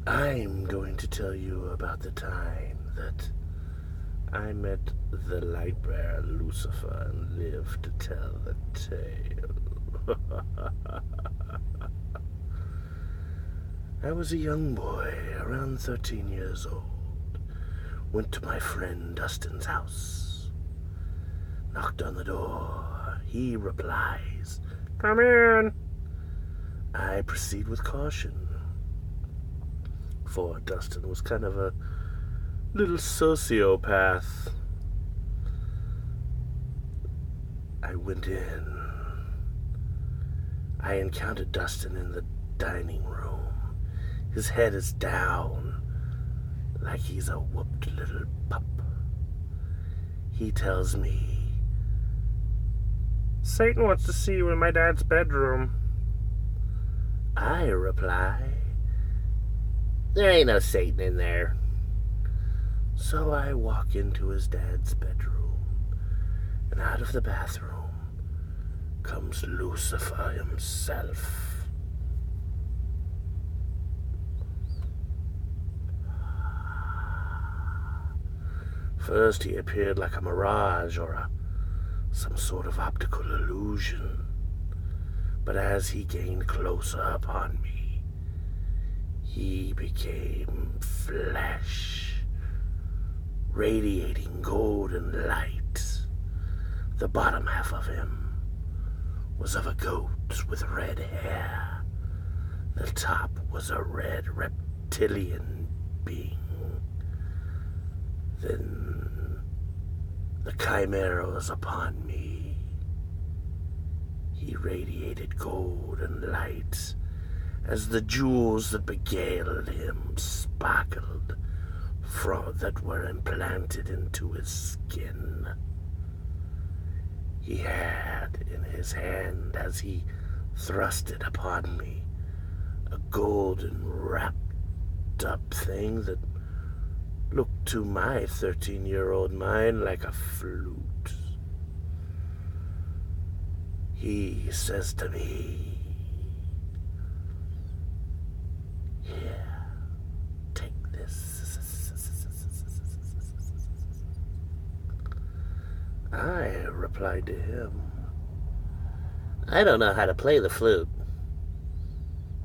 I'm going to tell you about the time that I met the light bearer Lucifer and lived to tell the tale. I was a young boy, around 13 years old. Went to my friend Dustin's house. Knocked on the door. He replies, "Come in." I proceed with caution, for Dustin was kind of a little sociopath. I went in. I encountered Dustin in the dining room. His head is down, like he's a whooped little pup. He tells me, "Satan wants to see you in my dad's bedroom." I reply, "There ain't no Satan in there." So I walk into his dad's bedroom, and out of the bathroom comes Lucifer himself. First he appeared like a mirage or some sort of optical illusion. But as he gained closer upon me, he became flesh, radiating golden light. The bottom half of him was of a goat with red hair. The top was a red reptilian being. Then the chimera was upon me. He radiated golden light as the jewels that beguiled him sparkled that were implanted into his skin. He had in his hand, as he thrust it upon me, a golden wrapped up thing that looked to my 13-year-old mind like a flute. He says to me, "Here, take this." I replied to him, "I don't know how to play the flute.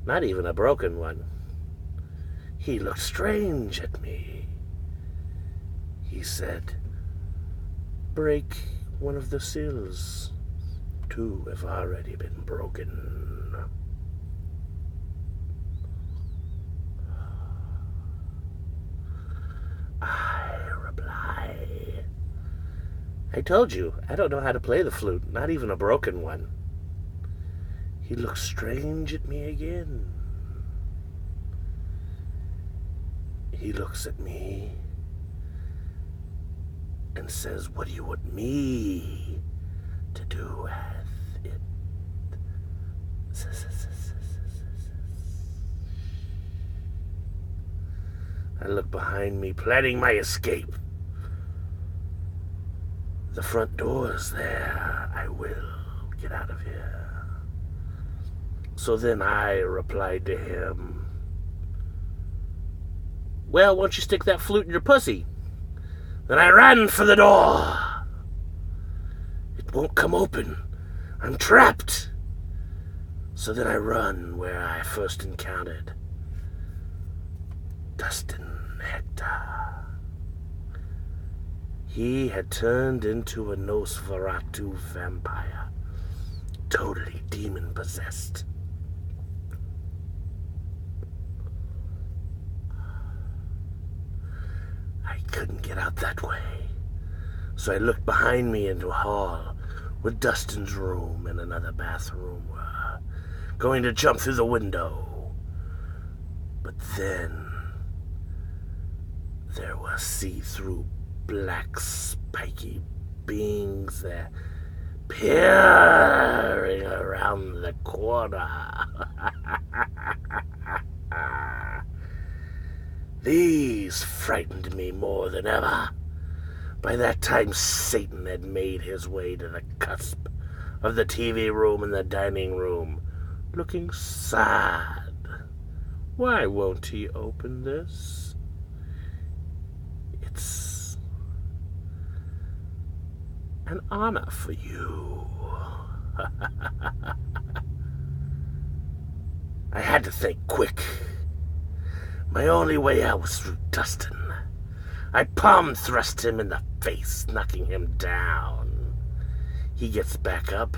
Not even a broken one." He looked strange at me. He said, "Break one of the seals. 2 have already been broken." I reply, "I told you, I don't know how to play the flute, not even a broken one." He looks strange at me again. He looks at me and says, "What do you want me to do with it?" I look behind me, planning my escape. The front door is there. I will get out of here. So then I replied to him, "Well, won't you stick that flute in your pussy?" Then I ran for the door. It won't come open. I'm trapped. So then I run where I first encountered Dustin Hector. He had turned into a Nosferatu vampire, totally demon-possessed. I couldn't get out that way, so I looked behind me into a hall where Dustin's room and another bathroom were, going to jump through the window. But then there were see-through black spiky beings there peering around the corner. These frightened me more than ever. By that time, Satan had made his way to the cusp of the TV room and the dining room, looking sad, Why won't he open this? It's an honor for you. I had to think quick. My only way out was through Dustin. I palm thrust him in the face, knocking him down. He gets back up.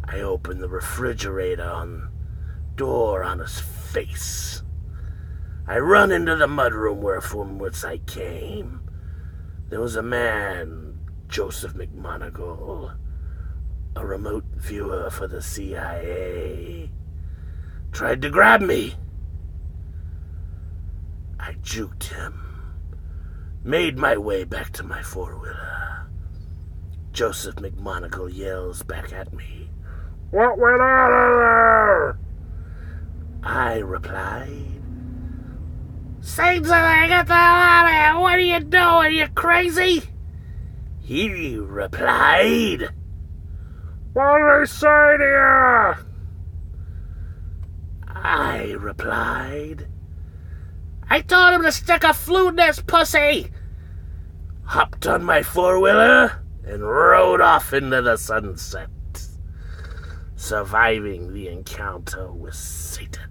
I open the refrigerator door on his face. I run into the mudroom from whence I came. There was a man, Joseph McMonagall, a remote viewer for the CIA. Tried to grab me. I juked him. Made my way back to my four-wheeler. Joseph McMonagall yells back at me. What went on in there? I replied. Say something, get the hell out of here. What are you doing? You crazy? He replied. What did they say to you? I replied. I told him to stick a flute in his pussy. Hopped on my four-wheeler and rode off into the sunset, surviving the encounter with Satan.